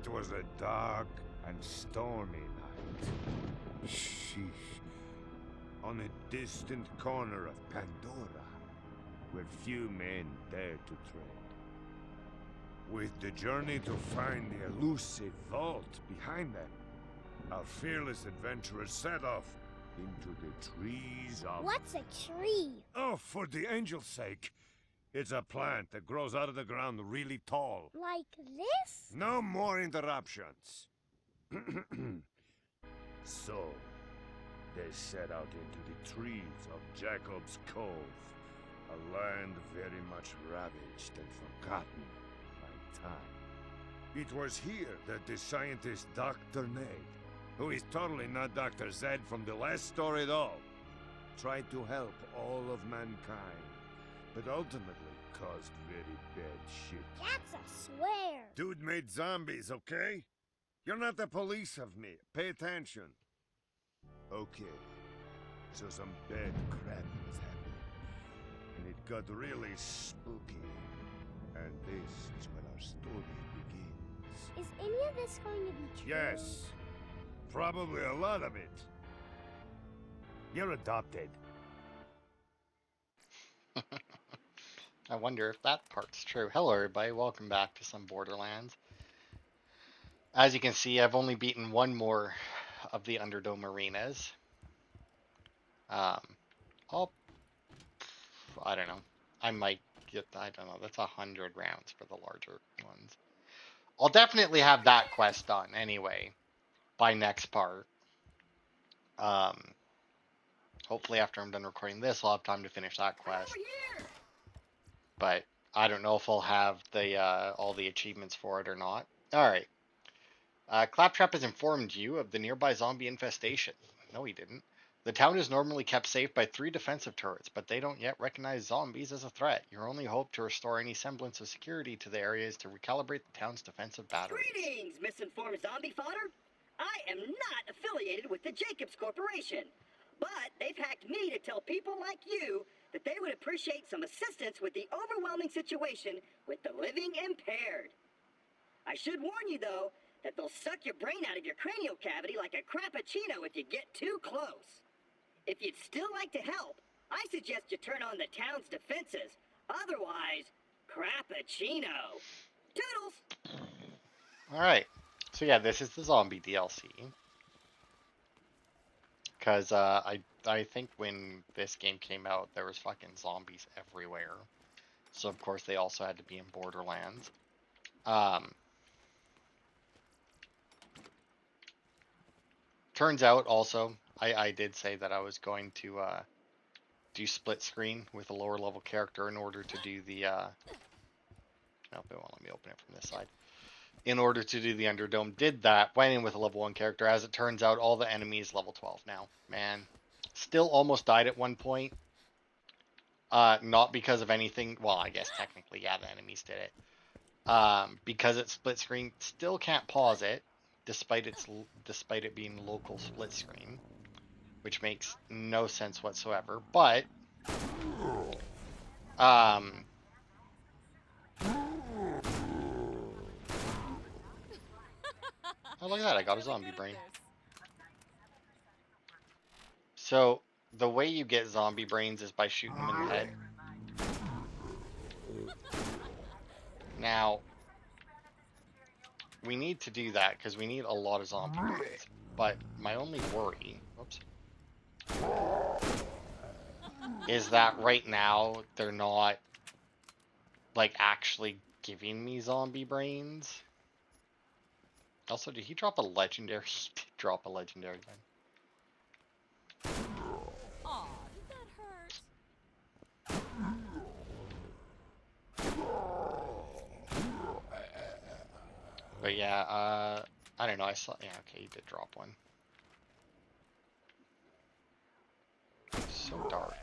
It was a dark and stormy night. Sheesh. On a distant corner of Pandora, where few men dare to tread. With the journey to find the elusive vault behind them, our fearless adventurers set off into the trees of... What's a tree? Oh, for the angel's sake. It's a plant that grows out of the ground really tall. Like this? No more interruptions. So, they set out into the trees of Jacob's Cove, a land very much ravaged and forgotten by time. It was here that the scientist Dr. Ned, who is totally not Dr. Zed from the last story at all, tried to help all of mankind, but ultimately caused very bad shit. That's a swear. Dude made zombies, okay? You're not the police of me. Pay attention. Okay. So some bad crap was happening. And it got really spooky. And this is when our story begins. Is any of this going to be true? Yes. Probably a lot of it. You're adopted. I wonder if that part's true. Hello everybody, welcome back to some Borderlands. As you can see, I've only beaten one more of the Underdome arenas. I don't know. I might get, I don't know, that's 100 rounds for the larger ones. I'll definitely have that quest done anyway, by next part. Hopefully after I'm done recording this, I'll have time to finish that quest. But I don't know if I'll have the all the achievements for it or not. Alright. Claptrap has informed you of the nearby zombie infestation. No, he didn't. The town is normally kept safe by 3 defensive turrets, but they don't yet recognize zombies as a threat. Your only hope to restore any semblance of security to the area is to recalibrate the town's defensive batteries. Greetings, misinformed zombie fodder. I am not affiliated with the Jacobs Corporation, but they've hacked me to tell people like you that they would appreciate some assistance with the overwhelming situation with the living impaired. I should warn you, though, that they'll suck your brain out of your cranial cavity like a crappuccino if you get too close. If you'd still like to help, I suggest you turn on the town's defenses. Otherwise, crappuccino. Toodles! Alright. So yeah, this is the zombie DLC. Because I think when this game came out, there was fucking zombies everywhere. So of course they also had to be in Borderlands. Turns out also, I did say that I was going to do split screen with a lower level character in order to do the... Nope, it won't let me open it from this side. In order to do the Underdome, did that, went in with a level 1 character. As it turns out, all the enemies level 12 now. Man, still almost died at one point. Not because of anything, well, I guess technically, yeah, the enemies did it. Because it's split screen, still can't pause it, despite it being local split screen, which makes no sense whatsoever. But, oh, look at that, I got a zombie brain. So, the way you get zombie brains is by shooting them in the head. Now, we need to do that, because we need a lot of zombie brains. But my only worry, whoops, is that right now, they're not, like, actually giving me zombie brains. Also, did he drop a legendary? He did drop a legendary then. Aw, did that hurt? But yeah, I don't know, I saw, yeah, okay, he did drop one. So dark.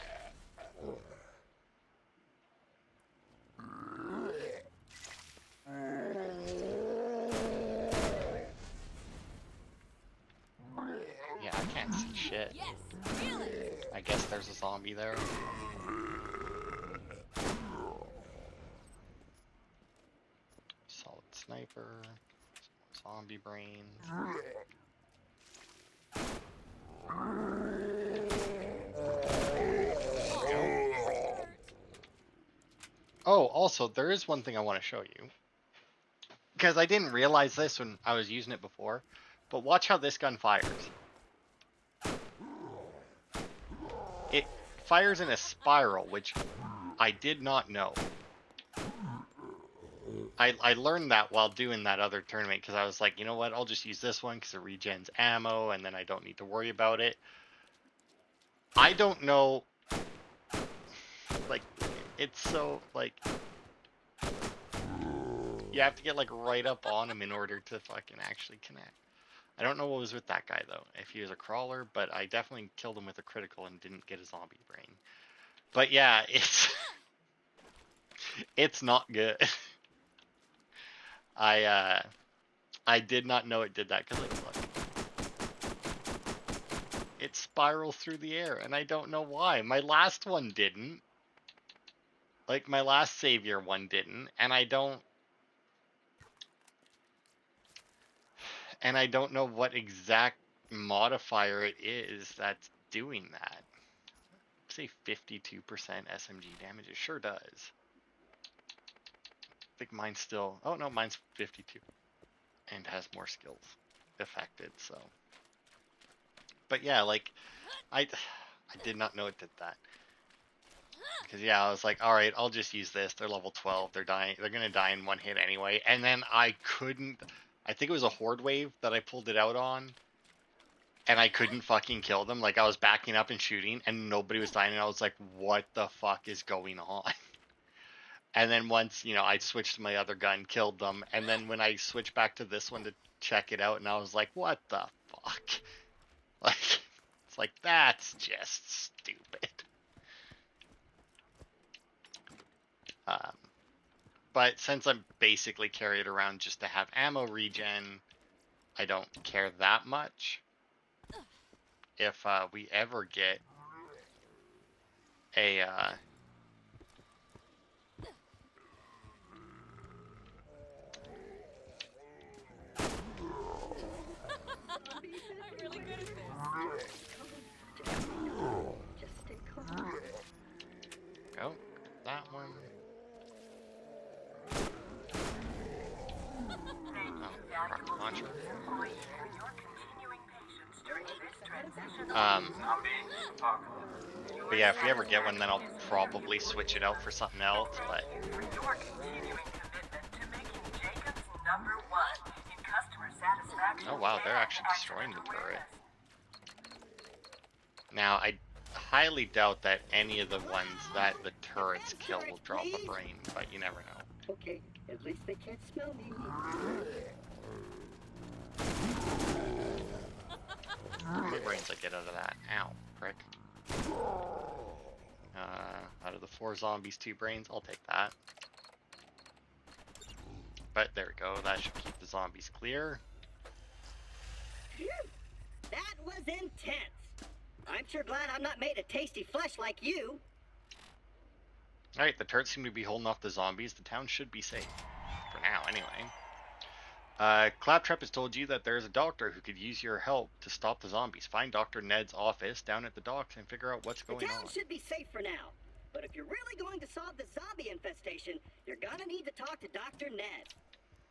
Yeah, I can't see shit. Yes, feel it. I guess there's a zombie there. Solid sniper. Zombie brains. Oh, also, there is one thing I want to show you. Because I didn't realize this when I was using it before. But watch how this gun fires. It fires in a spiral, which I did not know. I learned that while doing that other tournament, because I was like, you know what, I'll just use this one because it regens ammo, and then I don't need to worry about it. I don't know, like, it's so, like, you have to get, like, right up on him in order to fucking actually connect. I don't know what was with that guy, though, if he was a crawler, but I definitely killed him with a critical and didn't get a zombie brain. But yeah, it's not good. I did not know it did that, because, like, look. It spirals through the air, and I don't know why. My last one didn't. Like, my last Savior one didn't, and I don't know what exact modifier it is that's doing that. Say 52% SMG damage. It sure does. I think mine's still... Oh, no, mine's 52. And has more skills affected, so... But yeah, like, I did not know it did that. Because, yeah, I was like, alright, I'll just use this. They're level 12. They're dying. They're going to die in one hit anyway. And then I couldn't... I think it was a horde wave that I pulled it out on. And I couldn't fucking kill them. Like, I was backing up and shooting, and nobody was dying. And I was like, what the fuck is going on? And then once, you know, I switched to my other gun, killed them. And then when I switched back to this one to check it out, and I was like, what the fuck? Like, it's like, that's just stupid. But since I'm basically carried around just to have ammo regen, I don't care that much. If we ever get a I'm really good at this. Just stay calm. oh, that one. Oh, rocket launcher. But yeah, if we ever get one, then I'll probably switch it out for something else, but... Oh wow, they're actually destroying the turret. Now, I highly doubt that any of the ones that the turrets kill will drop a brain, but you never know. Okay, at least they can't smell me. How many brains I get out of that? Ow, prick. Out of the 4 zombies, 2 brains, I'll take that. But there we go, that should keep the zombies clear. That was intense. I'm sure glad I'm not made of tasty flesh like you. Alright, the turrets seem to be holding off the zombies. The town should be safe. For now, anyway. Claptrap has told you that there's a doctor who could use your help to stop the zombies. Find Dr. Ned's office down at the docks and figure out what's going The town on. should be safe for now. But if you're really going to solve the zombie infestation, you're gonna need to talk to Dr. Ned.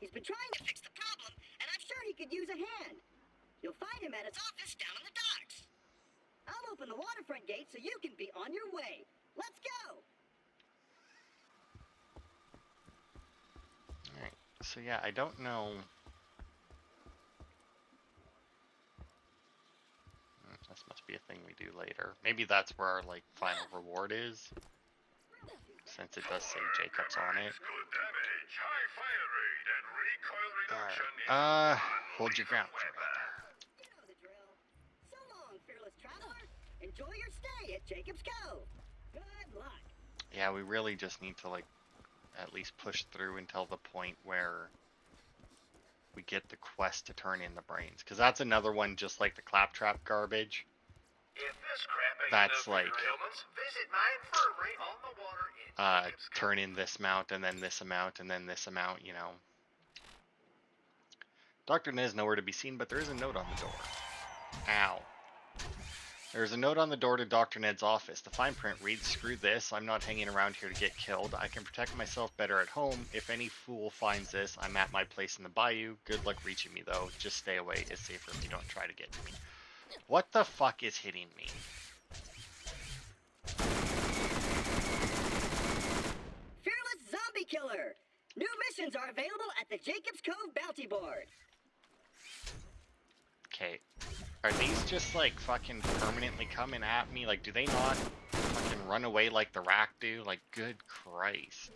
He's been trying to fix the problem, and I'm sure he could use a hand. You'll find him at his office down on the docks. I'll open the waterfront gate so you can be on your way. Let's go! Alright, so yeah, I don't know... This must be a thing we do later. Maybe that's where our, like, final reward is. Since it does say Jacob's on it. Alright, hold your ground. You know the drill. So long, fearless traveler. Enjoy your stay at Jacob's Cove. Good luck. Yeah, we really just need to, like, at least push through until the point where we get the quest to turn in the brains. Because that's another one just like the Claptrap garbage. That's like, turn in this amount, and then this amount, and then this amount, you know. Dr. Ned is nowhere to be seen, but there is a note on the door. Ow. There's a note on the door to Dr. Ned's office. The fine print reads, "Screw this, I'm not hanging around here to get killed. I can protect myself better at home. If any fool finds this, I'm at my place in the bayou. Good luck reaching me, though. Just stay away. It's safer if you don't try to get to me." What the fuck is hitting me? Fearless Zombie Killer. New missions are available at the Jacob's Cove bounty board. Okay. Are these just like fucking permanently coming at me? Like, do they not fucking run away like the rack do? Like, good Christ.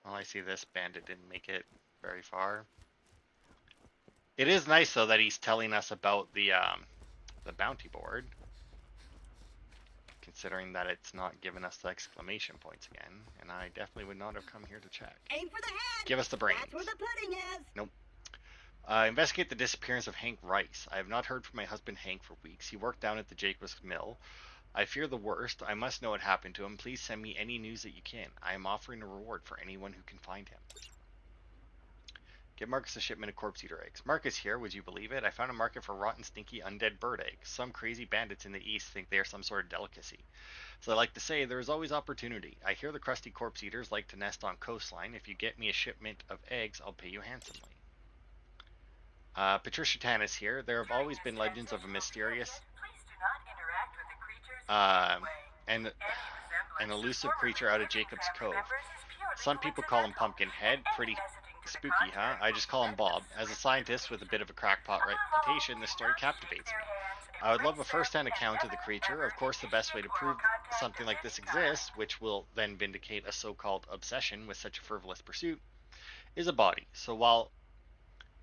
Well, I see this bandit didn't make it very far. It is nice though that he's telling us about the bounty board, considering that it's not giving us the exclamation points again, and I definitely would not have come here to check. Aim for the head. Give us the brains. That's where the pudding is. Nope. Investigate the disappearance of Hank Rice. I have not heard from my husband Hank for weeks. He worked down at the Jacobs Mill. I fear the worst. I must know what happened to him. Please send me any news that you can. I am offering a reward for anyone who can find him. Give Marcus a shipment of corpse eater eggs. Marcus here, would you believe it? I found a market for rotten, stinky, undead bird eggs. Some crazy bandits in the east think they are some sort of delicacy. So I like to say, there is always opportunity. I hear the crusty corpse eaters like to nest on coastline. If you get me a shipment of eggs, I'll pay you handsomely. Patricia Tanis here. There have always been legends of a mysterious and elusive creature out of Jacob's Cove. Some people call him Pumpkinhead. Pretty spooky, huh? I just call him Bob. As a scientist with a bit of a crackpot reputation, this story captivates me. I would love a first-hand account of the creature. Of course, the best way to prove something like this exists, which will then vindicate a so-called obsession with such a frivolous pursuit, is a body. So while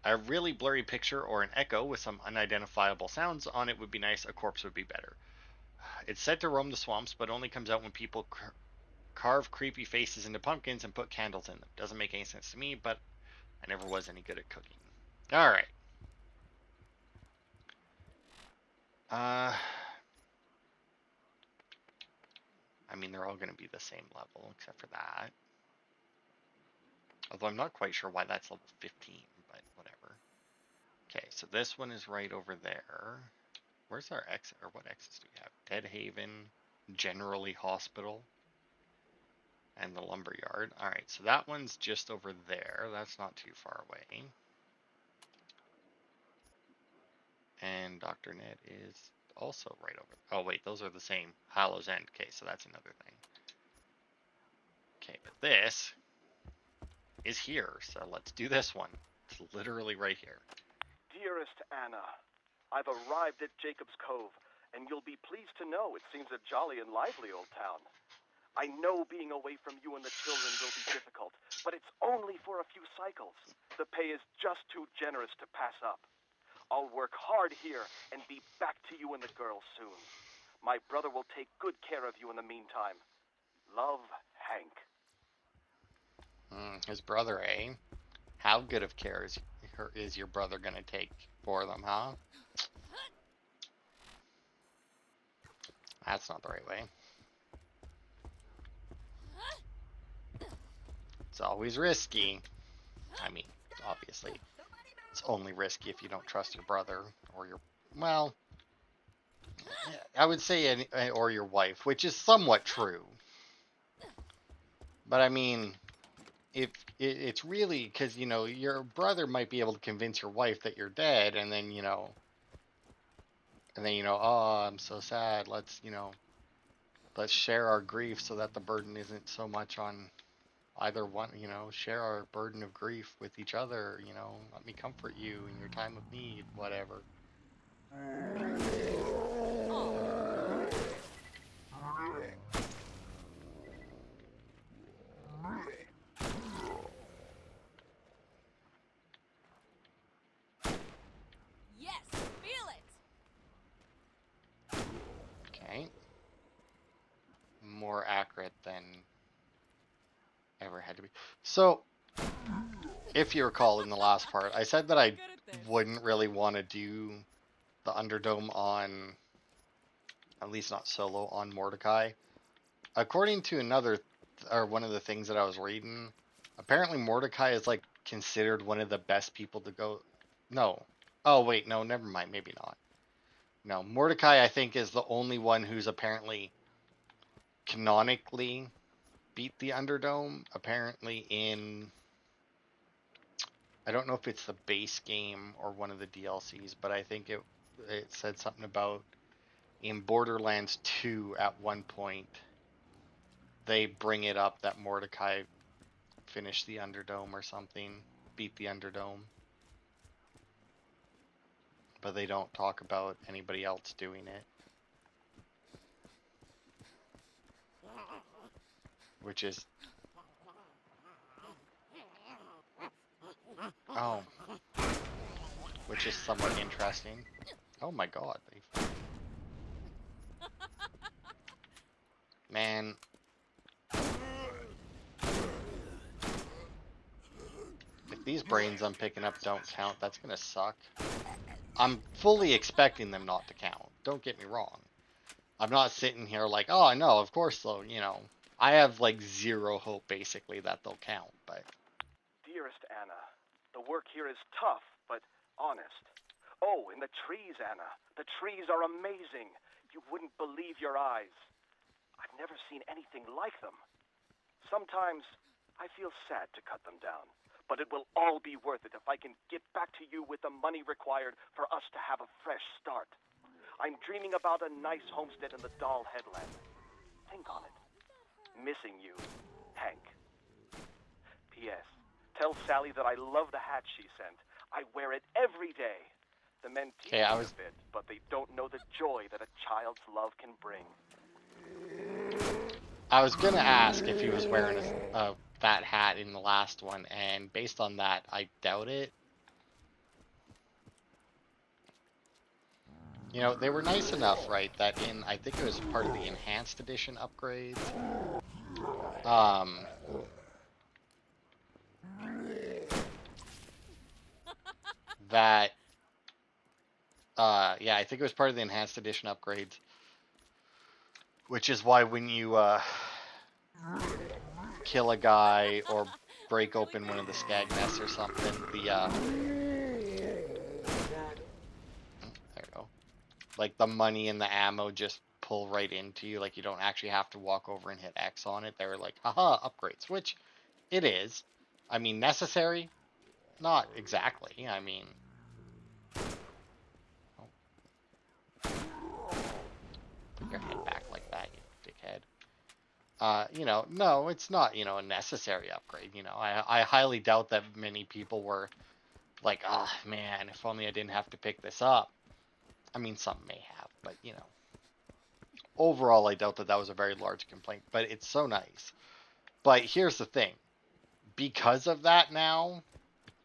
a really blurry picture or an echo with some unidentifiable sounds on it would be nice, a corpse would be better. It's said to roam the swamps, but only comes out when people carve creepy faces into pumpkins and put candles in them. Doesn't make any sense to me, but I never was any good at cooking. Alright. I mean, they're all going to be the same level, except for that. Although I'm not quite sure why that's level 15, but whatever. Okay, so this one is right over there. Where's our exit, or what exits do we have? Dead Haven, Generally Hospital, and the Lumberyard. Alright, so that one's just over there. That's not too far away. And Dr. Ned is also right over there. Oh wait, those are the same. Hallows End. Okay, so that's another thing. Okay, but this is here, so let's do this one. It's literally right here. Dearest Anna, I've arrived at Jacob's Cove, and you'll be pleased to know it seems a jolly and lively old town. I know being away from you and the children will be difficult, but it's only for a few cycles. The pay is just too generous to pass up. I'll work hard here and be back to you and the girls soon. My brother will take good care of you in the meantime. Love, Hank. His brother, eh? How good of care is your brother gonna take for them, huh? That's not the right way. It's always risky. I mean, obviously, it's only risky if you don't trust your brother or your, well, I would say, or your wife, which is somewhat true. But I mean, if it's really, because, you know, your brother might be able to convince your wife that you're dead, and then, oh, I'm so sad. Let's share our grief so that the burden isn't so much on either one, share our burden of grief with each other, let me comfort you in your time of need, whatever. Yes, feel it. Okay. More accurate than ever had to be. So, if you recall in the last part, I said that I wouldn't really want to do the Underdome on, at least not solo, on Mordecai. According to one of the things that I was reading, apparently Mordecai is like considered one of the best people to go. No. Oh, wait, no, never mind. Maybe not. No, Mordecai, I think, is the only one who's apparently canonically beat the Underdome. Apparently in, I don't know if it's the base game or one of the DLCs, but I think it said something about in Borderlands 2 at one point they bring it up that Mordecai finished the Underdome or something, beat the Underdome. But they don't talk about anybody else doing it. Which is... Oh. Which is somewhat interesting. Oh my god. Man. If these brains I'm picking up don't count, that's gonna suck. I'm fully expecting them not to count. Don't get me wrong. I'm not sitting here like, oh, I know, of course, though, you know. I have, like, zero hope, basically, that they'll count, but... Dearest Anna, the work here is tough, but honest. Oh, and the trees, Anna. The trees are amazing. You wouldn't believe your eyes. I've never seen anything like them. Sometimes I feel sad to cut them down, but it will all be worth it if I can get back to you with the money required for us to have a fresh start. I'm dreaming about a nice homestead in the Doll Headland. Think on it. Missing you, Hank. P.S. Tell Sally that I love the hat she sent. I wear it every day. The men tease me a bit, but they don't know the joy that a child's love can bring. I was gonna ask if he was wearing that hat in the last one, and based on that, I doubt it. You know, they were nice enough, right, that in, I think it was part of the Enhanced Edition upgrades, that, yeah, I think it was part of the Enhanced Edition upgrades, which is why when you, kill a guy or break open one of the skag nests or something, the, there you go. Like, the money and the ammo just pull right into you. Like, you don't actually have to walk over and hit X on it. They're like, haha, upgrades. Which, it is. I mean, necessary? Not exactly. I mean... Oh. Put your head back like that, you dickhead. You know, no, it's not, you know, a necessary upgrade. You know, I highly doubt that many people were like, oh, man, if only I didn't have to pick this up. I mean, some may have, but, you know. Overall, I doubt that that was a very large complaint, but it's so nice. But here's the thing. Because of that now,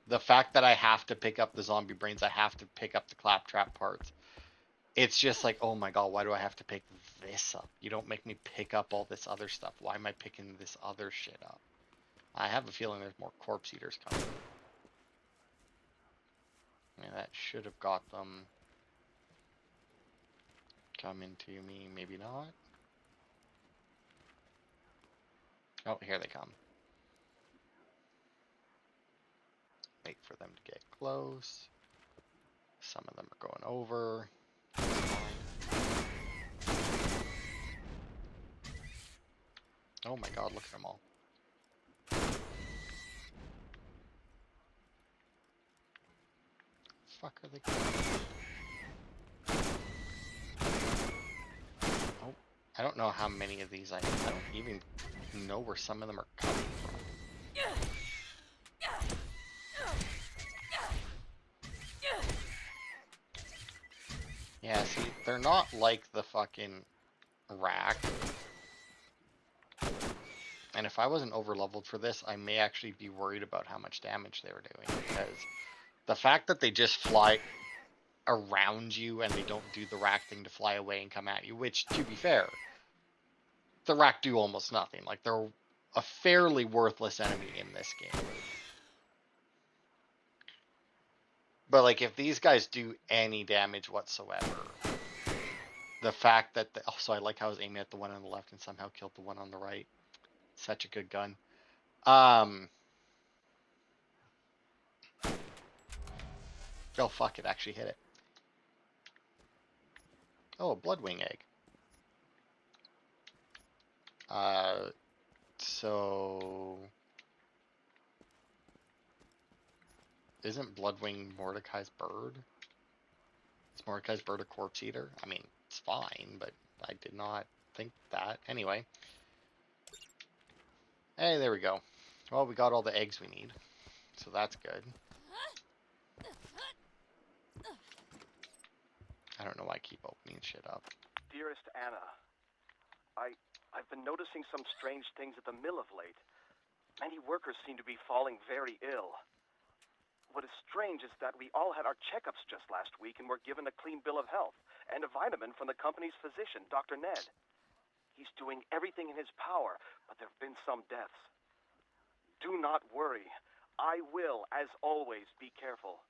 the fact that I have to pick up the zombie brains, I have to pick up the claptrap parts, it's just like, oh my god, why do I have to pick this up? You don't make me pick up all this other stuff. Why am I picking this other shit up? I have a feeling there's more corpse eaters coming. Yeah, that should have got them coming to me. Maybe not. Oh, here they come. Wait for them to get close. Some of them are going over. Oh my god, look at them all. Fuck are they going? Oh, I don't know how many of these I don't even know where some of them are coming from. Yeah, see, they're not like the fucking rack. And if I wasn't over-leveled for this, I may actually be worried about how much damage they were doing. Because the fact that they just fly around you and they don't do the rack thing to fly away and come at you, which, to be fair, the rack do almost nothing. Like, they're a fairly worthless enemy in this game. But, like, if these guys do any damage whatsoever, the fact that... also, I like how I was aiming at the one on the left and somehow killed the one on the right. Such a good gun. Oh, fuck, it actually hit it. Oh, a Bloodwing egg. So... Isn't Bloodwing Mordecai's bird? Is Mordecai's bird a corpse eater? I mean, it's fine, but I did not think that. Anyway. Hey, there we go. Well, we got all the eggs we need. So that's good. I don't know why I keep opening shit up. Dearest Anna, I've been noticing some strange things at the mill of late. Many workers seem to be falling very ill. What is strange is that we all had our checkups just last week and were given a clean bill of health and a vitamin from the company's physician, Dr. Ned. He's doing everything in his power, but there have been some deaths. Do not worry. I will, as always, be careful.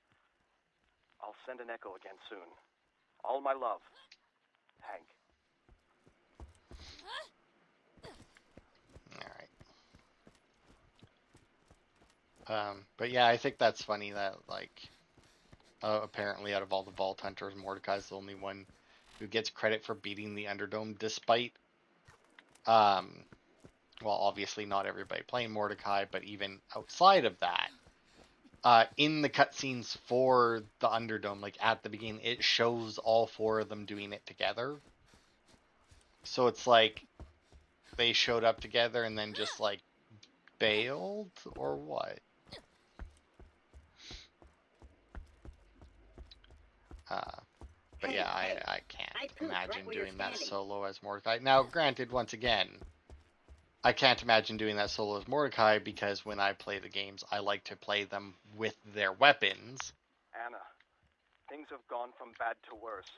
I'll send an echo again soon. All my love, Hank. Alright. But yeah, I think that's funny that, like, apparently out of all the Vault Hunters, Mordecai's the only one who gets credit for beating the Underdome, despite, well, obviously not everybody playing Mordecai, but even outside of that, in the cutscenes for the Underdome, like at the beginning, it shows all four of them doing it together. So it's like they showed up together and then just like bailed, or what? But yeah, I can't imagine doing that solo as Mordecai. Now, granted, once again, I can't imagine doing that solo as Mordecai because when I play the games, I like to play them with their weapons. Anna, things have gone from bad to worse.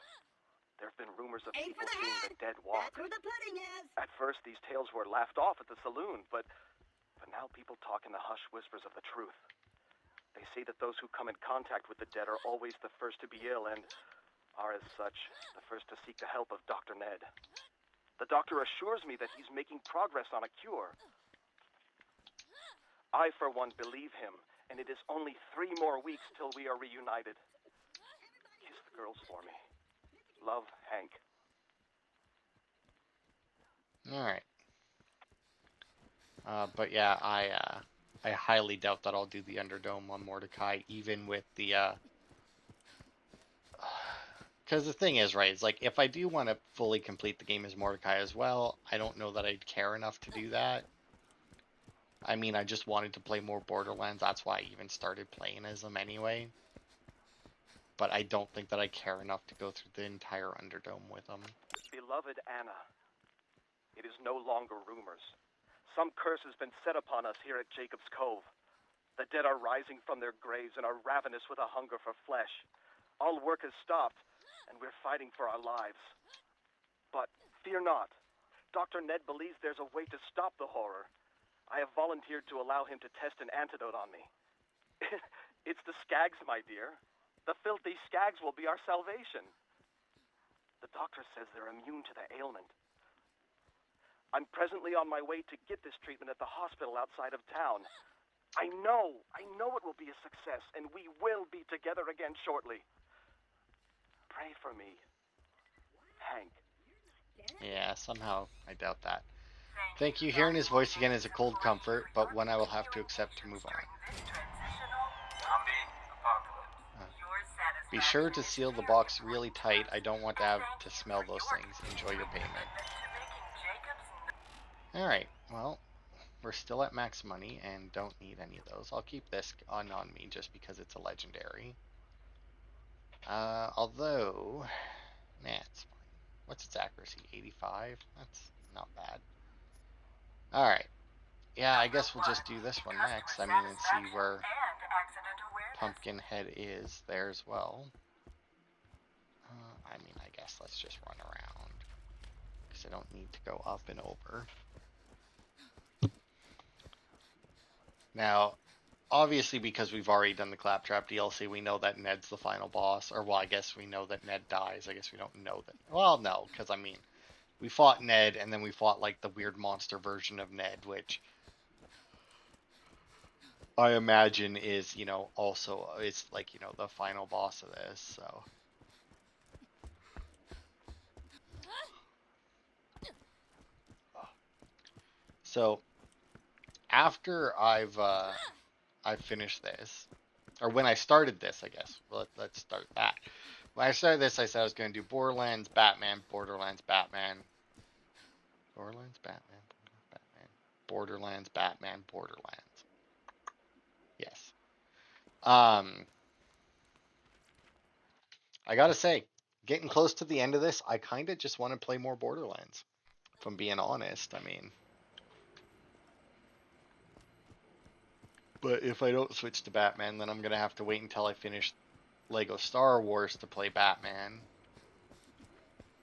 There have been rumors of people seeing the dead walk. That's where the pudding is. At first, these tales were laughed off at the saloon, but now people talk in the hushed whispers of the truth. They say that those who come in contact with the dead are always the first to be ill and are, as such, the first to seek the help of Dr. Ned. The doctor assures me that he's making progress on a cure. I, for one, believe him, and it is only 3 more weeks till we are reunited. Kiss the girls for me. Love, Hank. Alright. But yeah, I highly doubt that I'll do the Underdome on Mordecai, even with the, because the thing is, right, it's like, if I do want to fully complete the game as Mordecai as well, I don't know that I'd care enough to do that. I mean, I just wanted to play more Borderlands, that's why I even started playing as them anyway. But I don't think that I care enough to go through the entire Underdome with them. Beloved Anna, it is no longer rumors. Some curse has been set upon us here at Jacob's Cove. The dead are rising from their graves and are ravenous with a hunger for flesh. All work has stopped, and we're fighting for our lives. But fear not. Dr. Ned believes there's a way to stop the horror. I have volunteered to allow him to test an antidote on me. It's the skags, my dear. The filthy skags will be our salvation. The doctor says they're immune to the ailment. I'm presently on my way to get this treatment at the hospital outside of town. I know it will be a success, and we will be together again shortly. Pray for me, Hank. Yeah, somehow I doubt that. Thank you. Hearing his voice again is a cold comfort, but one I will have to accept to move on. Be sure to seal the box really tight. I don't want to have to smell those things. Enjoy your payment. Alright, well, we're still at max money and don't need any of those. I'll keep this on me just because it's a legendary. Although, nah, it's fine. What's its accuracy? 85? That's not bad. Alright. Yeah, I guess we'll just do this one next. I mean, and see where Pumpkinhead is there as well. I mean, I guess let's just run around. Because I don't need to go up and over. Now, obviously, because we've already done the Claptrap DLC, we know that Ned's the final boss. Or, well, I guess we know that Ned dies. I guess we don't know that. Well, no, because, I mean, we fought Ned, and then we fought, like, the weird monster version of Ned, which... I imagine is, you know, also it's like, you know, the final boss of this, so. So after I've finished this, or when I started this, I guess. Well, let's start that. When I started this, I said I was going to do Borderlands, Batman, Borderlands, Batman, Borderlands, Batman, Batman, Borderlands, Batman, Borderlands. Yes. I gotta say, getting close to the end of this, I kind of just want to play more Borderlands. If I'm being honest, I mean. But if I don't switch to Batman, then I'm gonna have to wait until I finish Lego Star Wars to play Batman.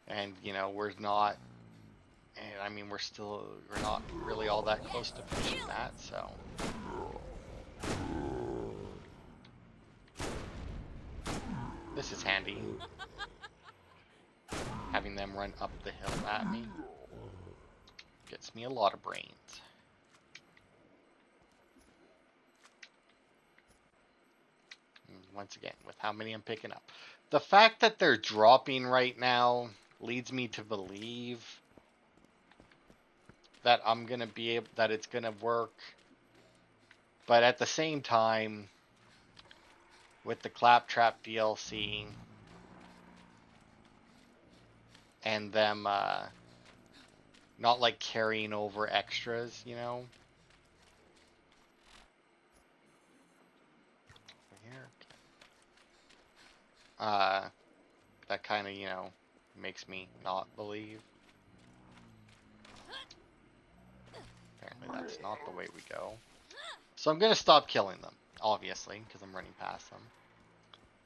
And you know, we're not. And I mean, we're not really all that close to finishing that, so. This is handy. Having them run up the hill at me gets me a lot of brains. And once again, with how many I'm picking up. The fact that they're dropping right now leads me to believe that I'm gonna be able, that it's gonna work. But at the same time, with the Claptrap DLC and them not like carrying over extras, you know. Here. That kind of, you know, makes me not believe. Apparently that's not the way we go. So I'm going to stop killing them, obviously, because I'm running past them.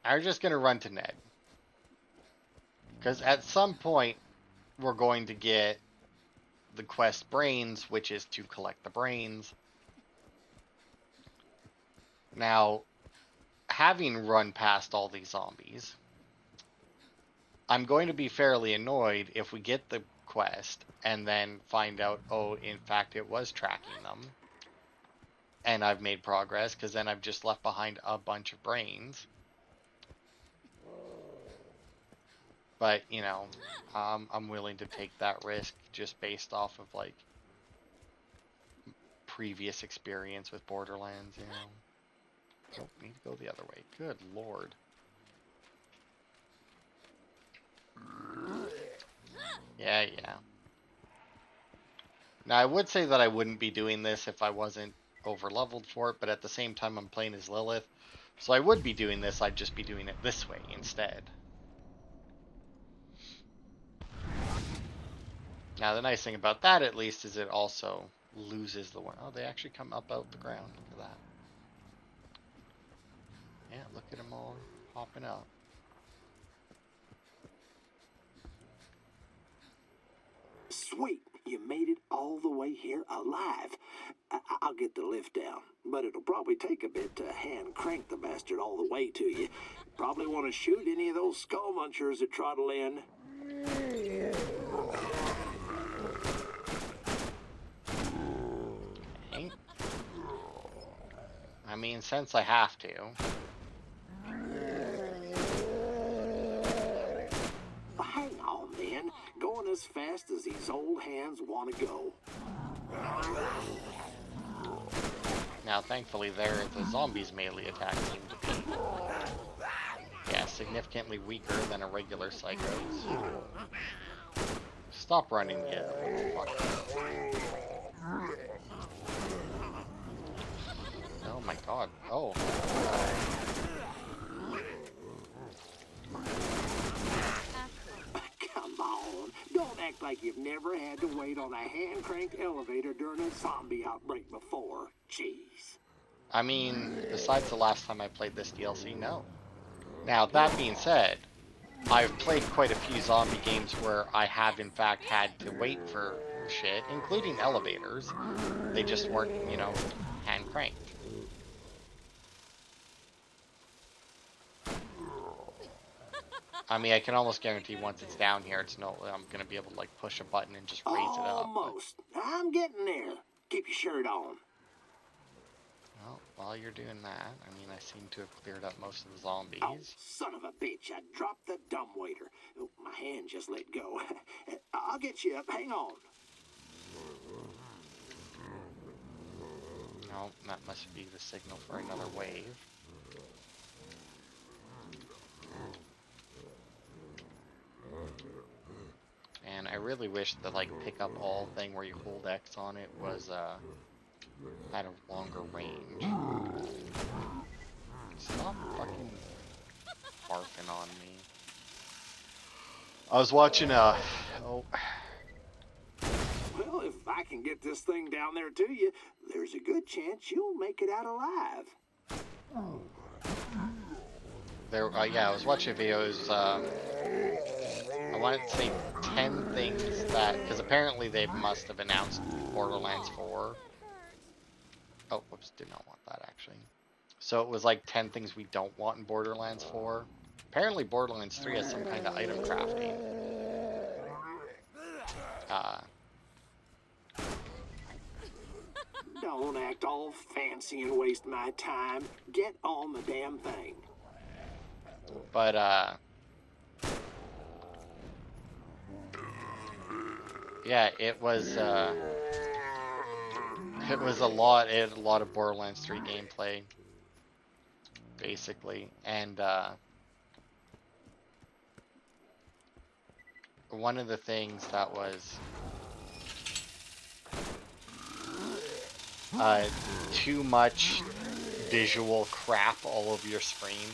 I'm just going to run to Ned. Because at some point, we're going to get the quest brains, which is to collect the brains. Now, having run past all these zombies, I'm going to be fairly annoyed if we get the quest and then find out, oh, in fact, it was tracking them. And I've made progress, because then I've just left behind a bunch of brains. But, you know, I'm willing to take that risk just based off of, like, previous experience with Borderlands, you know. Nope, need to go the other way. Good lord. Yeah. Now, I would say that I wouldn't be doing this if I wasn't over-leveled for it, but at the same time, I'm playing as Lilith. So I would be doing this, I'd just be doing it this way instead. Now, the nice thing about that, at least, is it also loses the one. Oh, they actually come up out the ground. Look at that. Yeah, look at them all hopping out. Sweet, you made it all the way here alive. I'll get the lift down, but it'll probably take a bit to hand crank the bastard all the way to you. Probably want to shoot any of those skull munchers that trottle in. I mean, since I have to. Hang on, then. Going as fast as these old hands want to go. Now, thankfully, there the zombies' melee attack seem to be, yeah, significantly weaker than a regular psycho's. Stop running, yeah. Oh my god. Oh. Come on. Don't act like you've never had to wait on a hand-cranked elevator during a zombie outbreak before. Jeez. I mean, besides the last time I played this DLC, no. Now, that being said, I've played quite a few zombie games where I have, in fact, had to wait for shit, including elevators. They just weren't, you know, hand-cranked. I mean, I can almost guarantee once it's down here, it's no, I'm going to be able to, like, push a button and just raise it up. Almost. I'm getting there. Keep your shirt on. Well, while you're doing that, I mean, I seem to have cleared up most of the zombies. Oh, son of a bitch, I dropped the dumbwaiter. Oh, my hand just let go. I'll get you up, hang on. No, that must be the signal for another wave. And I really wish the like pick up all thing where you hold X on it was had a longer range. Stop fucking barfing on me. I was watching oh, Well, if I can get this thing down there to you, there's a good chance you'll make it out alive. there yeah, I was watching a video. It was I wanted to say 10 things that, because apparently they must have announced Borderlands 4. Oh, whoops, did not want that actually. So it was like 10 things we don't want in Borderlands 4. Apparently Borderlands 3 has some kind of item crafting. Don't act all fancy and waste my time. Get on the damn thing. But yeah, it was a lot. It had a lot of Borderlands 3 gameplay, basically, and one of the things that was too much visual crap all over your screen.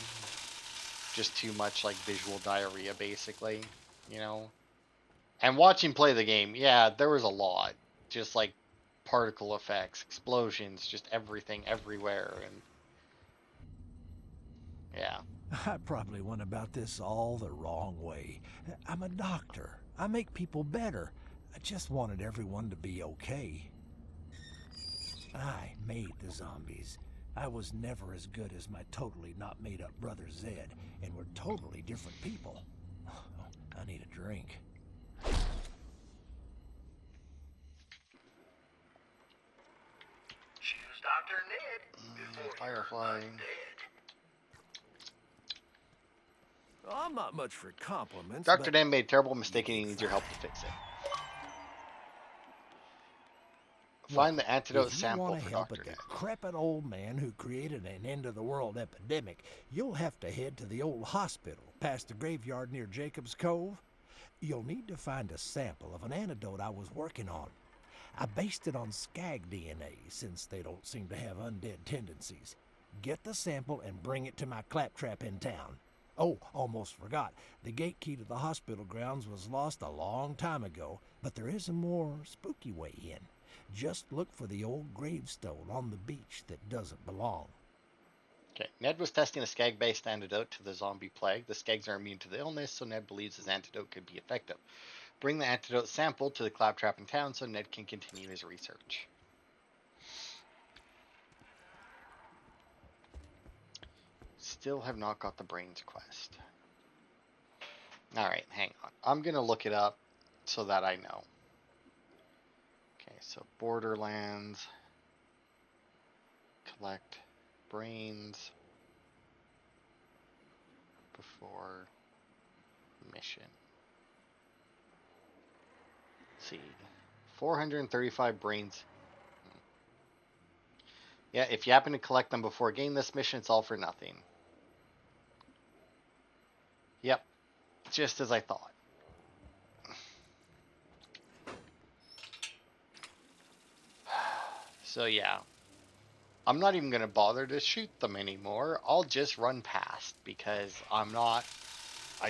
Just too much like visual diarrhea, basically, you know. And watching play the game, yeah, there was a lot. Just like particle effects, explosions, just everything everywhere, and yeah. I probably went about this all the wrong way. I'm a doctor. I make people better. I just wanted everyone to be okay. I made the zombies. I was never as good as my totally not made up brother Zed, and we're totally different people. I need a drink. Choose Dr. Ned before Firefly. Well, I'm not much for compliments, Dr. but Dan made a terrible mistake and he needs your help to fix it. Find the antidote if you sample want to for help Dr. a Dan. decrepit old man who created an end-of-the-world epidemic, you'll have to head to the old hospital past the graveyard near Jacob's Cove. You'll need to find a sample of an antidote I was working on. I based it on skag DNA, since they don't seem to have undead tendencies. Get the sample and bring it to my claptrap in town. Oh, almost forgot. The gate key to the hospital grounds was lost a long time ago, but there is a more spooky way in. Just look for the old gravestone on the beach that doesn't belong. Okay, Ned was testing a skag-based antidote to the zombie plague. The skags are immune to the illness, so Ned believes his antidote could be effective. Bring the antidote sample to the claptrap in town so Ned can continue his research. Still have not got the brains quest. Alright, hang on. I'm going to look it up so that I know. Okay, so Borderlands. Collect brains before mission. Let's see. 435 brains. Yeah, if you happen to collect them before getting this mission, it's all for nothing. Yep, just as I thought. So yeah, I'm not even going to bother to shoot them anymore. I'll just run past because I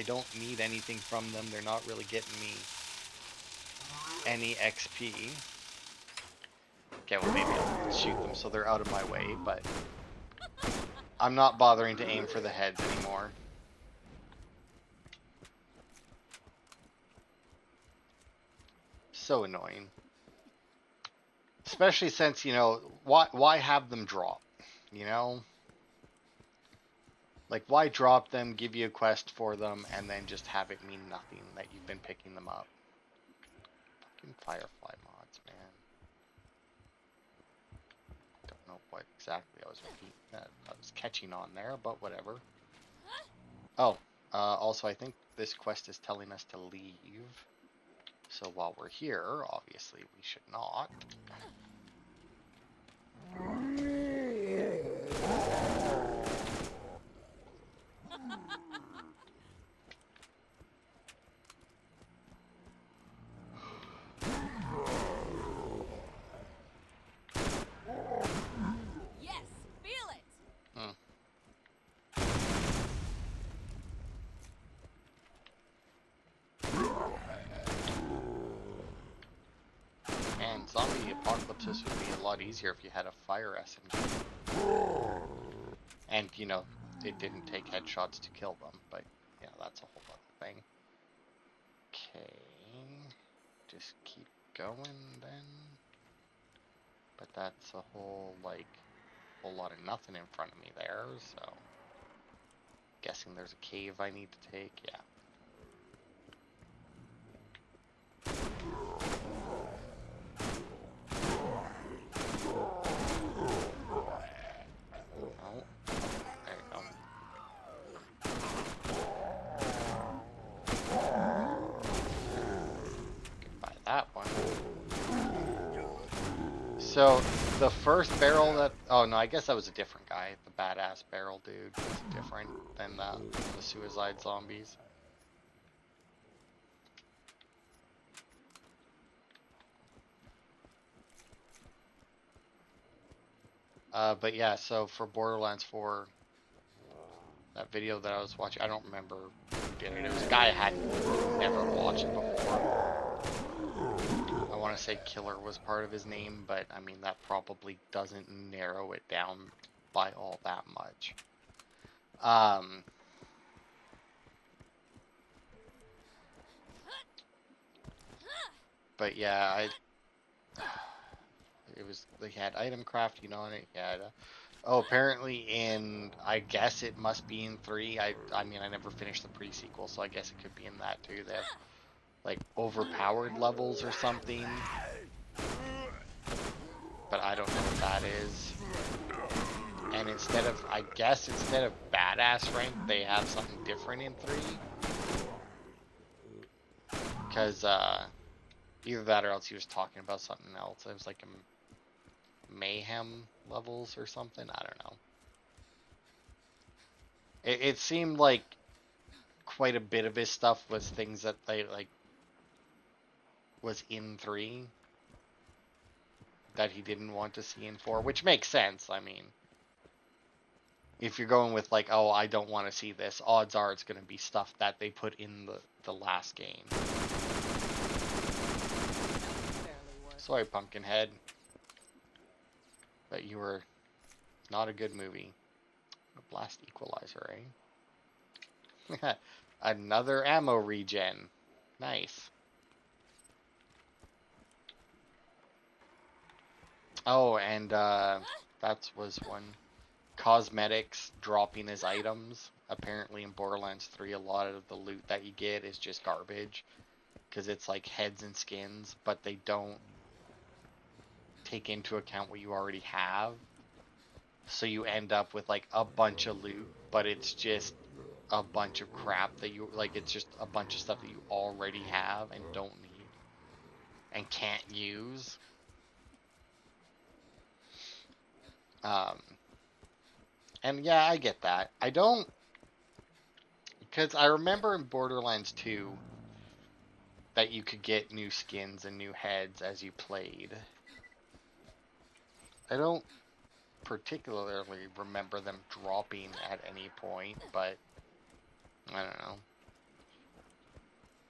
don't need anything from them. They're not really getting me any XP. Okay, well maybe I'll shoot them so they're out of my way, but I'm not bothering to aim for the heads anymore. So annoying. Especially since, you know, why have them drop, you know? Like, why drop them, give you a quest for them, and then just have it mean nothing that you've been picking them up? Fucking Firefly mods, man. Don't know what exactly I was catching on there, but whatever. Oh, also I think this quest is telling us to leave. So while we're here, obviously we should not. Yes, feel it. Hmm. And zombie apocalypses would be a lot easier if you had a fire SMG. And, you know, it didn't take headshots to kill them, but, yeah, that's a whole other thing. Okay. Just keep going, then. But that's a whole, like, whole lot of nothing in front of me there, so... Guessing there's a cave I need to take, yeah. Oh, there you go. Buy that one. So, the first barrel that... Oh, no, I guess that was a different guy. The badass barrel dude was different than the suicide zombies. But yeah, so for Borderlands 4, that video that I was watching, I don't remember who did it. It was a guy I had never watched before. I want to say Killer was part of his name, but I mean, that probably doesn't narrow it down by all that much. But yeah, it was, they had item crafting on it. He had oh, apparently in, I guess it must be in 3. I mean, I never finished the pre-sequel, so I guess it could be in that too. They have like overpowered levels or something, but I don't know what that is. And instead of, I guess instead of badass rank, they have something different in 3. Because either that or else he was talking about something else. It was like a mayhem levels or something. I don't know. It seemed like quite a bit of his stuff was things that they like was in 3 that he didn't want to see in 4, which makes sense. I mean, if you're going with like, oh, I don't want to see this, odds are it's going to be stuff that they put in the last game. Sorry, Pumpkinhead, but you were not a good movie. A blast equalizer, eh? Another ammo regen. Nice. Oh, and that was one. Cosmetics dropping as items. Apparently in Borderlands 3, a lot of the loot that you get is just garbage. Because it's like heads and skins, but they don't take into account what you already have. So you end up with like a bunch of loot, but it's just a bunch of crap that you, like, it's just a bunch of stuff that you already have and don't need and can't use. And yeah, I get that. I don't, because I remember in Borderlands 2 that you could get new skins and new heads as you played. I don't particularly remember them dropping at any point, but I don't know.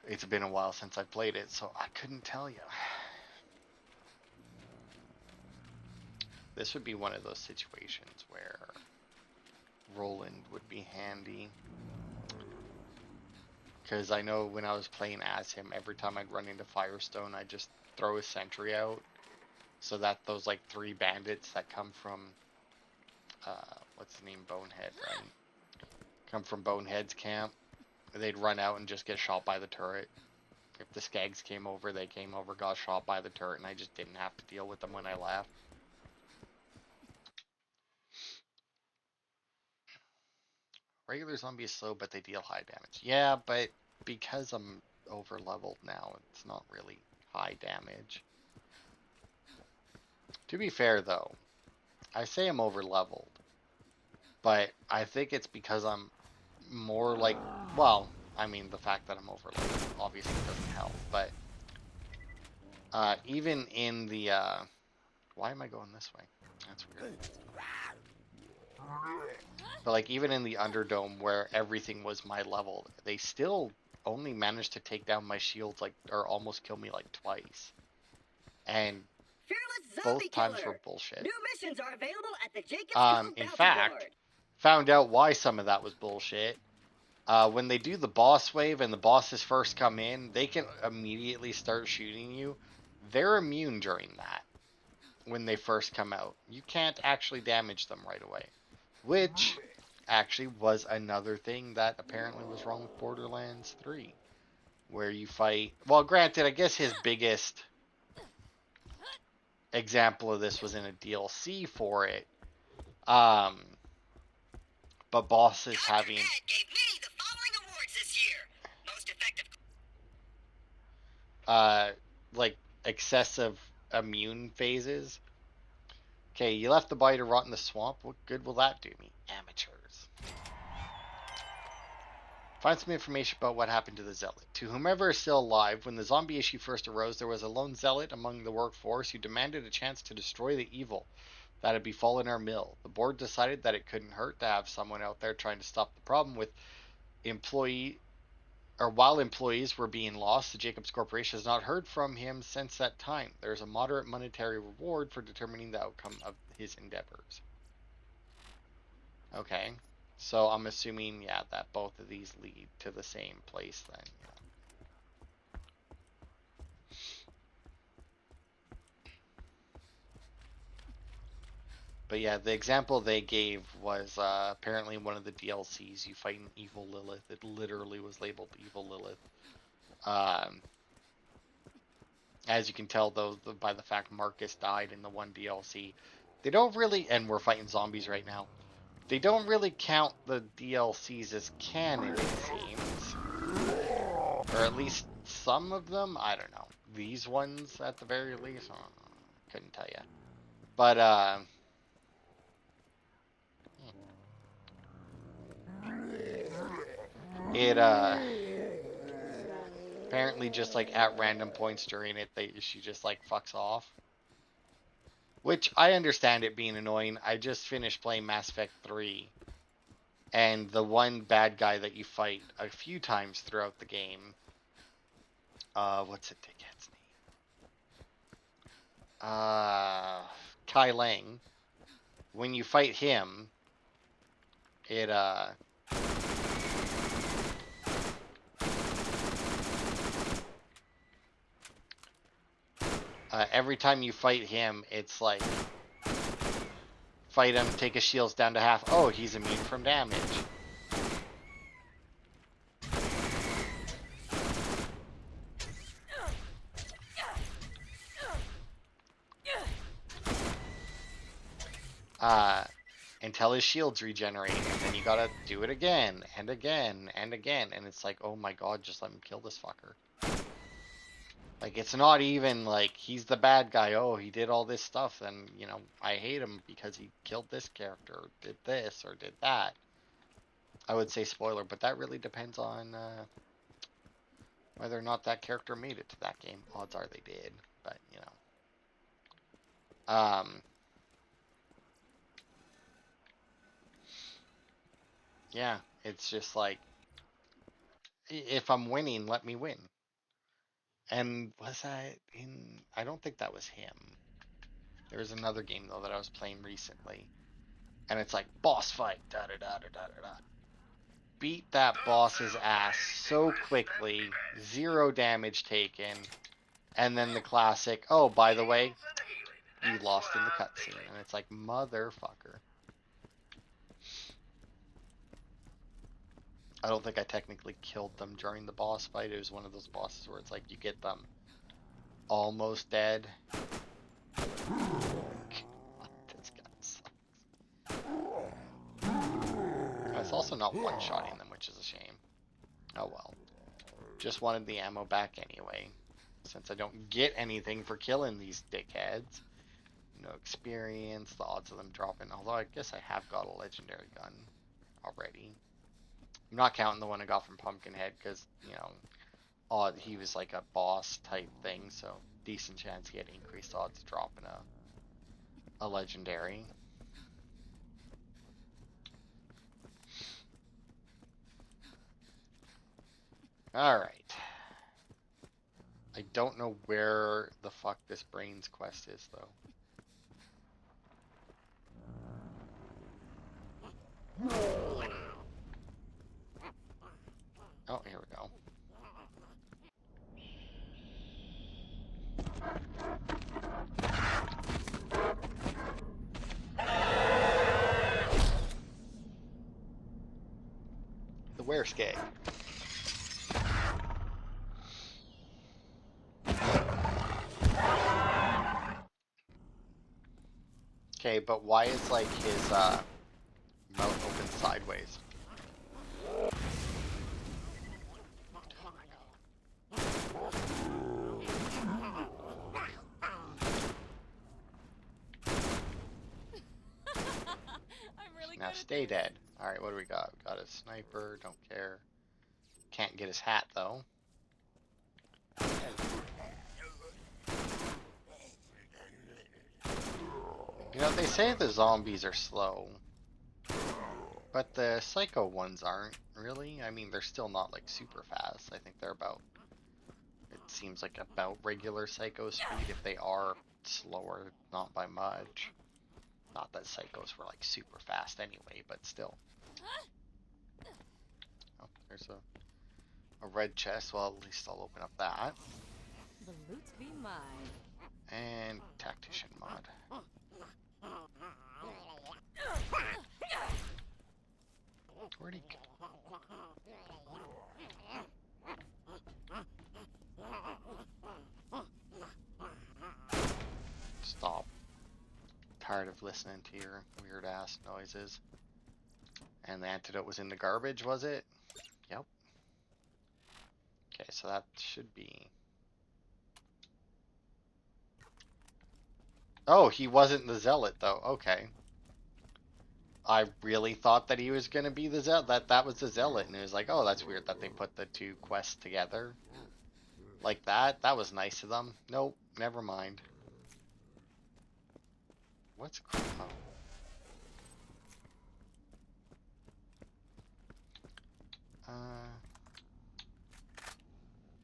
It's been a while since I played it, so I couldn't tell you. This would be one of those situations where Roland would be handy. Because I know when I was playing as him, every time I'd run into Firestone, I'd just throw a sentry out. So that those like 3 bandits that come from, what's the name, Bonehead, right? Come from Bonehead's camp. They'd run out and just get shot by the turret. If the Skags came over, they came over, got shot by the turret, and I just didn't have to deal with them when I left. Regular zombie is slow, but they deal high damage. Yeah, but because I'm over leveled now, it's not really high damage. To be fair though, I say I'm over leveled, but I think it's because I'm more like, well, I mean, the fact that I'm over leveled obviously doesn't help, but even in the, why am I going this way? That's weird. But like even in the Underdome where everything was my level, they still only managed to take down my shields like, or almost kill me like twice. And Fearless both Zombie times Killer. were bullshit. New missions are available at the Jacob's Cove In bounty fact, board. found out why some of that was bullshit. When they do the boss wave and the bosses first come in, they can immediately start shooting you. They're immune during that when they first come out. You can't actually damage them right away. Which actually was another thing that apparently was wrong with Borderlands 3. Where you fight... Well, granted, I guess his biggest example of this was in a DLC for it. But bosses having... Gave me the following awards this year. Most effective... like, excessive immune phases. Okay, you left the body to rot in the swamp. What good will that do me? Amateurs. Find some information about what happened to the Zealot. To whomever is still alive, when the zombie issue first arose, there was a lone Zealot among the workforce who demanded a chance to destroy the evil that had befallen our mill. The board decided that it couldn't hurt to have someone out there trying to stop the problem with while employees were being lost. The Jacobs Corporation has not heard from him since that time. There is a moderate monetary reward for determining the outcome of his endeavors. Okay. So I'm assuming, yeah, that both of these lead to the same place then. But yeah, the example they gave was apparently one of the DLCs. You fight an evil Lilith. It literally was labeled evil Lilith. As you can tell, though, by the fact Marcus died in the one DLC, they don't really, and we're fighting zombies right now. They don't really count the DLCs as canon, it seems. Or at least some of them, I don't know. These ones, at the very least, couldn't tell you. But, it, apparently just, like, at random points during it, she just, like, fucks off. Which, I understand it being annoying. I just finished playing Mass Effect 3. And the one bad guy that you fight a few times throughout the game, what's it dickhead's name? Kai Lang. When you fight him, it, every time you fight him, it's like, fight him, take his shields down to half. Oh, he's immune from damage. Until his shields regenerate, and then you gotta do it again, and again, and again, and it's like, oh my god, just let me kill this fucker. Like, it's not even like, he's the bad guy, oh, he did all this stuff, and, you know, I hate him because he killed this character, or did this, or did that. I would say spoiler, but that really depends on, whether or not that character made it to that game. Odds are they did, but, you know. Yeah, it's just like, if I'm winning, let me win. And was that in... I don't think that was him. There was another game, though, that I was playing recently. And it's like, boss fight, da-da-da-da-da-da-da. Beat that boss's ass so quickly, 0 damage taken, and then the classic, oh, by the way, you lost in the cutscene. And it's like, motherfucker. I don't think I technically killed them during the boss fight. It was one of those bosses where it's like, you get them almost dead. God, this guy sucks. It's also also not one-shotting them, which is a shame. Oh well. Just wanted the ammo back anyway. Since I don't get anything for killing these dickheads. No experience, the odds of them dropping. Although I guess I have got a legendary gun already. I'm not counting the one I got from Pumpkinhead because, you know, he was like a boss type thing, so decent chance he had increased odds of dropping a legendary. Alright. I don't know where the fuck this Brains quest is, though. Oh, here we go. The Wereskeg. Okay, but why is like his mouth open sideways? Now stay dead. Alright, what do we got? We got a sniper, don't care. Can't get his hat though. You know, they say the zombies are slow. But the psycho ones aren't, really. I mean, they're still not like super fast. I think they're about, it seems like about regular psycho speed if they are slower, not by much. Not that psychos were like super fast anyway, but still. Oh, there's a red chest. Well, at least I'll open up that. The loot be mine. And tactician mod. Where'd he go? Stop. Tired of listening to your weird ass noises. And the antidote was in the garbage, was it? Yep. Okay, so that should be... Oh, he wasn't the zealot though. Okay. I really thought that he was gonna be the zealot. That was the zealot, and it was like, oh, that's weird that they put the two quests together like that. That was nice of them. Nope, never mind. What's oh.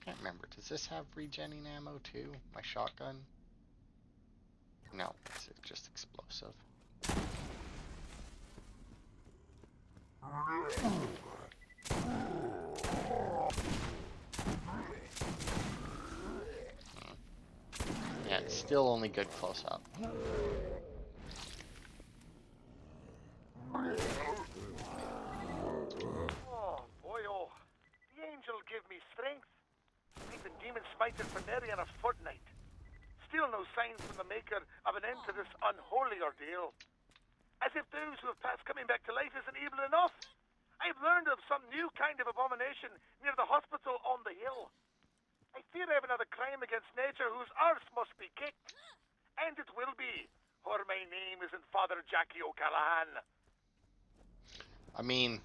Can't remember. Does this have regenning ammo too? My shotgun? No, it's just explosive. Yeah, it's still only good close up. Oh, boy, oh. The angel give me strength. We've been demon smited for nearly a fortnight. Still no signs from the maker of an end to this unholy ordeal. As if those who have passed coming back to life isn't evil enough. I've learned of some new kind of abomination near the hospital on the hill. I fear I have another crime against nature whose arse must be kicked. And it will be, or my name isn't Father Jackie O'Callahan. I mean,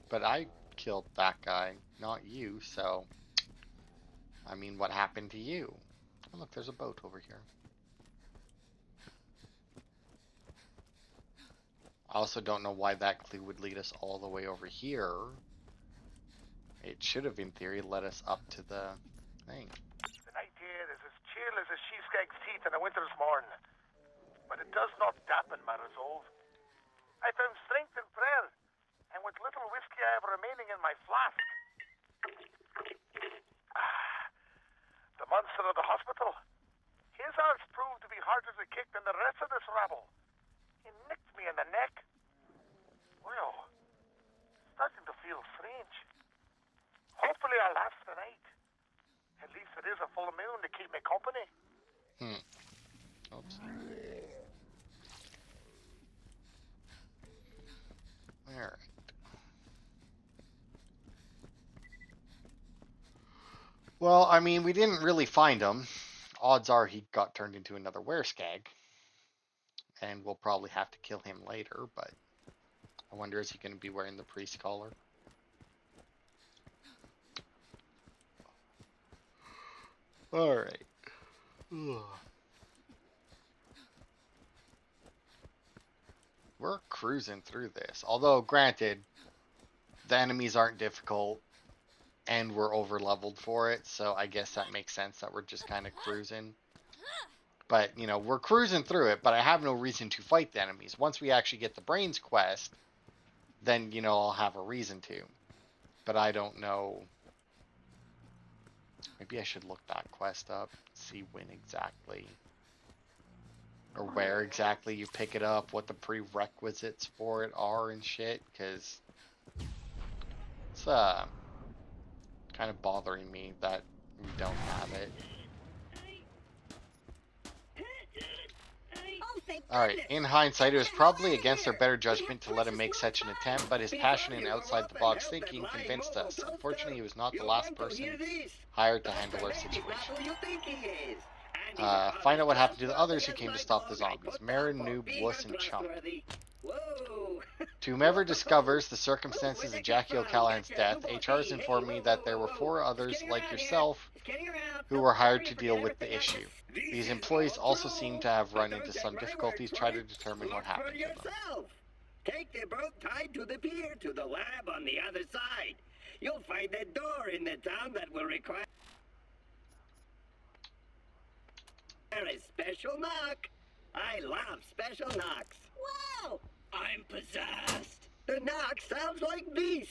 but I killed that guy, not you, so... I mean, what happened to you? Oh, look, there's a boat over here. I also don't know why that clue would lead us all the way over here. It should have, in theory, led us up to the thing. The night air is as chill as a sheepskag's teeth in a winter's morn. But it does not dampen my resolve. I found strength in prayer, and with little whiskey I have remaining in my flask. The monster of the hospital. His arse proved to be harder to kick than the rest of this rabble. He nicked me in the neck. Well, starting to feel strange. Hopefully I'll last the night. At least it is a full moon to keep me company. Oops. Alright. Well, I mean, we didn't really find him. Odds are he got turned into another wereskag, and we'll probably have to kill him later, but I wonder, is he going to be wearing the priest collar? Alright. We're cruising through this. Although, granted, the enemies aren't difficult, and we're over leveled for it, so I guess that makes sense that we're just kind of cruising. But, you know, we're cruising through it, but I have no reason to fight the enemies. Once we actually get the brains quest, then, you know, I'll have a reason to. But I don't know. Maybe I should look that quest up, see when exactly, or where exactly you pick it up, what the prerequisites for it are and shit, because it's kind of bothering me that we don't have it. Alright, in hindsight, it was probably against our better judgment to let him make such an attempt, but his passion and outside-the-box thinking convinced us. Unfortunately, he was not the last person hired to handle our situation. Find out what happened to the others who came to stop the zombies. Marin, Noob, Wuss, and Chump. To whomever discovers the circumstances of Jackie O'Callahan's death, HR has informed me that there were 4 others like yourself who were hired to deal with the issue. These employees also seem to have run into some difficulties trying to determine what happened to them. Take the boat tied to the pier to the lab on the other side. You'll find a door in the town that will require a special knock. I love special knocks. Wow! I'm possessed. The knock sounds like this.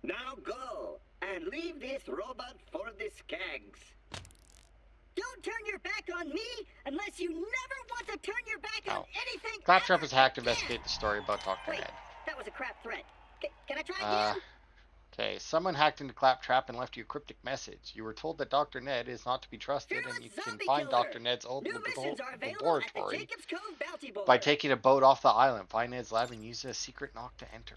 Now go and leave this robot for the skags. Don't turn your back on me unless you never want to turn your back on anything. Claptrap is hacked to investigate the story about Dr. Wait, Ned. that was a crap threat. Can I try again? Okay, someone hacked into Claptrap and left you a cryptic message. You were told that Dr. Ned is not to be trusted, and you can find Dr. Ned's old laboratory by taking a boat off the island. Find Ned's lab and use a secret knock to enter.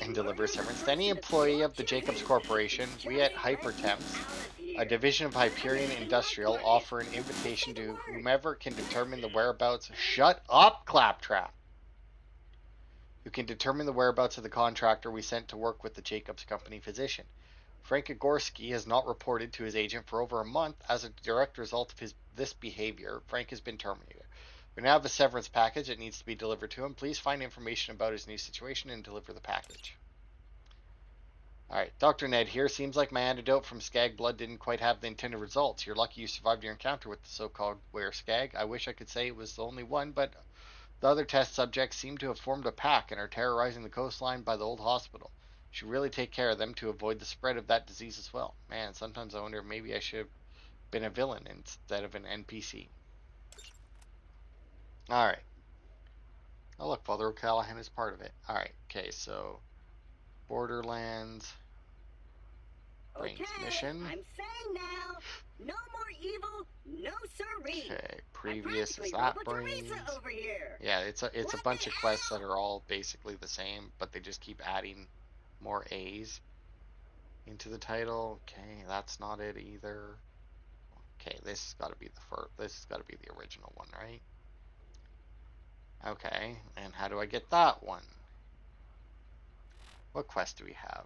And deliver a severance to any employee of the Jacobs Corporation. We at Hypertemps, a division of Hyperion Industrial, offer an invitation to whomever can determine the whereabouts. Shut up, Claptrap! Who can determine the whereabouts of the contractor we sent to work with the Jacobs Company physician. Frank Igorski has not reported to his agent for over a month. As a direct result of this behavior, Frank has been terminated. We now have a severance package that needs to be delivered to him. Please find information about his new situation and deliver the package. Alright, Dr. Ned here. Seems like my antidote from skag blood didn't quite have the intended results. You're lucky you survived your encounter with the so-called were-skag. I wish I could say it was the only one, but the other test subjects seem to have formed a pack and are terrorizing the coastline by the old hospital. You should really take care of them to avoid the spread of that disease as well. Man, sometimes I wonder if maybe I should have been a villain instead of an NPC. Alright. Oh look, Father O'Callahan is part of it. Alright, okay, so Borderlands Brains mission. I'm saying now, no more evil, no siree. Okay, previous is that Brains. Yeah, it's a bunch of quests that are all basically the same, but they just keep adding more A's into the title. Okay, that's not it either. Okay, this has got to be the first. This has got to be the original one, right? Okay, and how do I get that one? What quest do we have?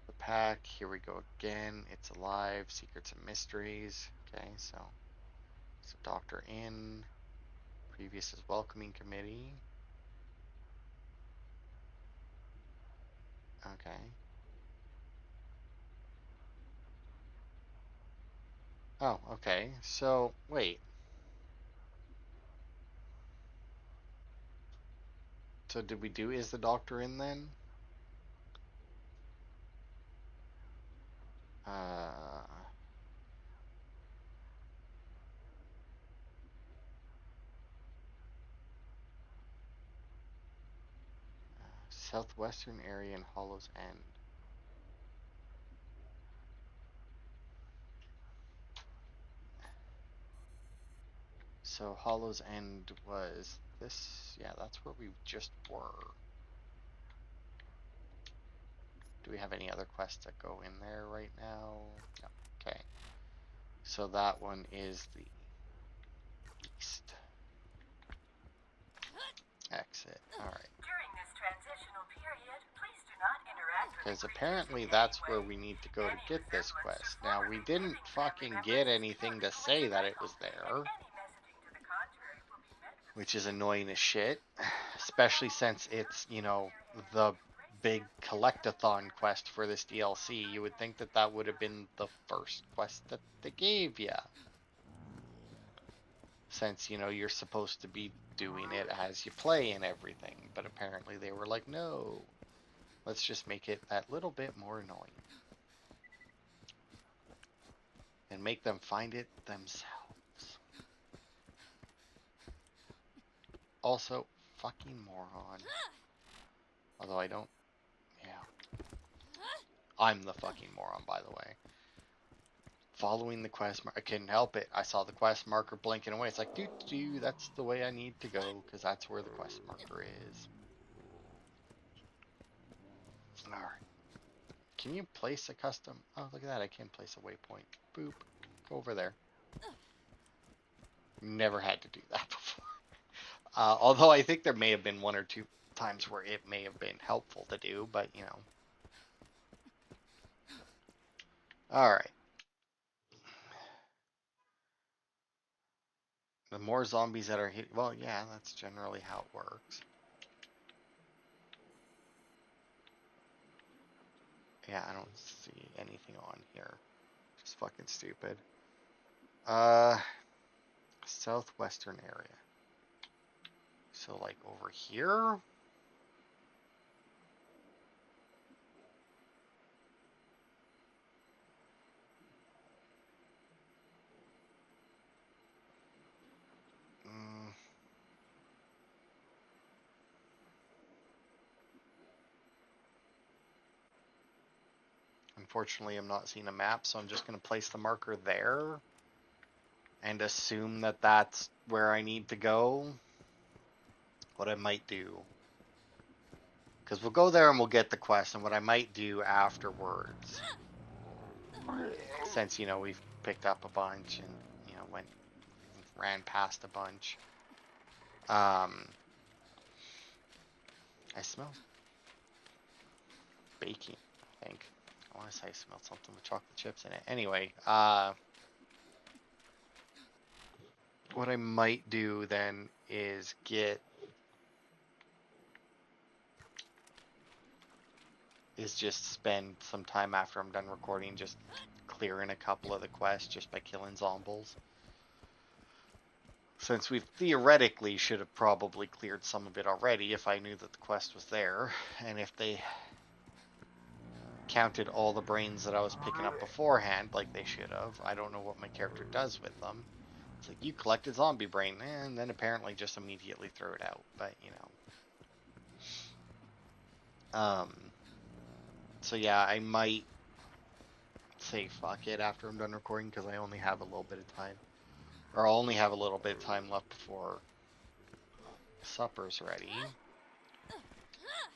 The pack, here we go again. It's alive, secrets and mysteries. Okay, so Doctor in. Previous is welcoming committee. Okay. Oh, okay. So, wait. So did we do Is the Doctor in then? Southwestern area in Hollow's End. So Hollow's End was this. Yeah, that's where we just were. Do we have any other quests that go in there right now? No. Okay. So that one is the east. Exit. Alright. During this transitional period, please do not interact with Because the apparently creatures in that's any where way. we need to go to Any get this resemblance quest. to Now, former we didn't living fucking family get members is anything to purely say that it coincidental, was and there, any messaging to the contrary will be met with which is annoying as shit. Especially since it's, you know, the big collectathon quest for this DLC. You would think that that would have been the first quest that they gave you. Since, you know, you're supposed to be doing it as you play and everything. But apparently they were like, no, let's just make it that little bit more annoying. And make them find it themselves. Also, fucking moron. Although I don't, yeah. I'm the fucking moron, by the way. Following the quest, I couldn't help it. I saw the quest marker blinking away. It's like, doo, that's the way I need to go, because that's where the quest marker is. Alright. Can you place a custom? Oh, look at that. I can place a waypoint. Boop. Go over there. Never had to do that before. Although I think there may have been one or two times where it may have been helpful to do, but you know. Alright. The more zombies that are hit, well, yeah, that's generally how it works. Yeah, I don't see anything on here. Just fucking stupid. Southwestern area. So, like, over here? Unfortunately, I'm not seeing a map, so I'm just going to place the marker there and assume that that's where I need to go. What I might do, because we'll go there and we'll get the quest, and what I might do afterwards, since, you know, we've picked up a bunch and, you know, ran past a bunch. I smell baking, I think. I want to say I smelled something with chocolate chips in it. Anyway, what I might do then is just spend some time after I'm done recording just clearing a couple of the quests just by killing zombies. Since we theoretically should have probably cleared some of it already if I knew that the quest was there, and if they counted all the brains that I was picking up beforehand like they should have. I don't know what my character does with them. It's like, you collected zombie brain, and then apparently just immediately throw it out, but you know. So yeah, I might say fuck it after I'm done recording, because I only have a little bit of time. Or I'll only have a little bit of time left before supper's ready.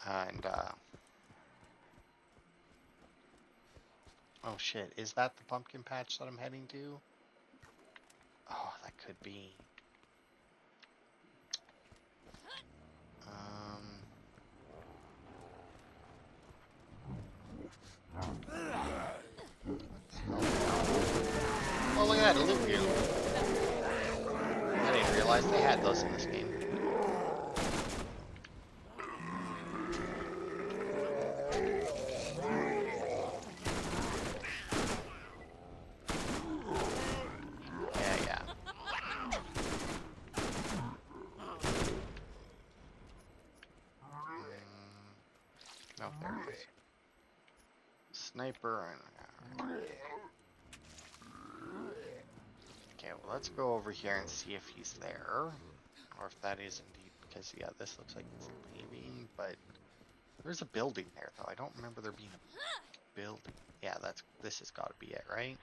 And, oh shit, is that the pumpkin patch that I'm heading to? Oh, that could be. Oh, look at that, a loot goo. I didn't realize they had those in this game. Yeah. No, there it is. Sniper. Okay, well, let's go over here and see if he's there. Or if that is indeed, because, yeah, this looks like it's leaving, but there's a building there, though. I don't remember there being a building. Yeah, this has got to be it, right?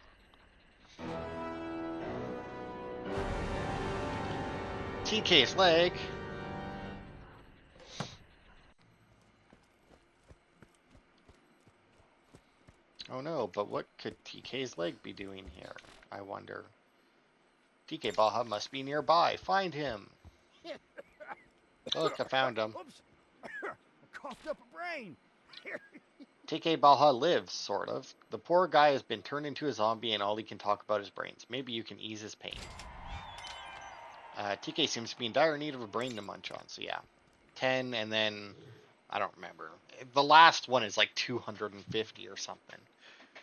TK's leg. Oh no, but what could TK's leg be doing here? I wonder. TK Baja must be nearby. Find him. Look, I found him. Oops. I coughed up a brain. TK Baja lives, sort of. The poor guy has been turned into a zombie and all he can talk about is brains. Maybe you can ease his pain. TK seems to be in dire need of a brain to munch on, so yeah. 10, and then, I don't remember. The last one is like 250 or something,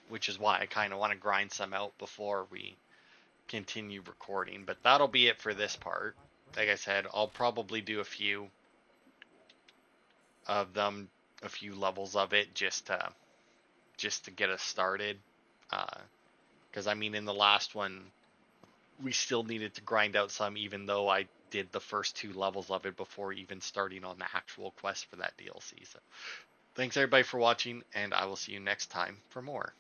which is why I kind of want to grind some out before we continue recording. But that'll be it for this part. Like I said, I'll probably do a few of them, a few levels of it, just to get us started. Because I mean, in the last one, we still needed to grind out some, even though I did the first 2 levels of it before even starting on the actual quest for that DLC. So, thanks everybody for watching, and I will see you next time for more.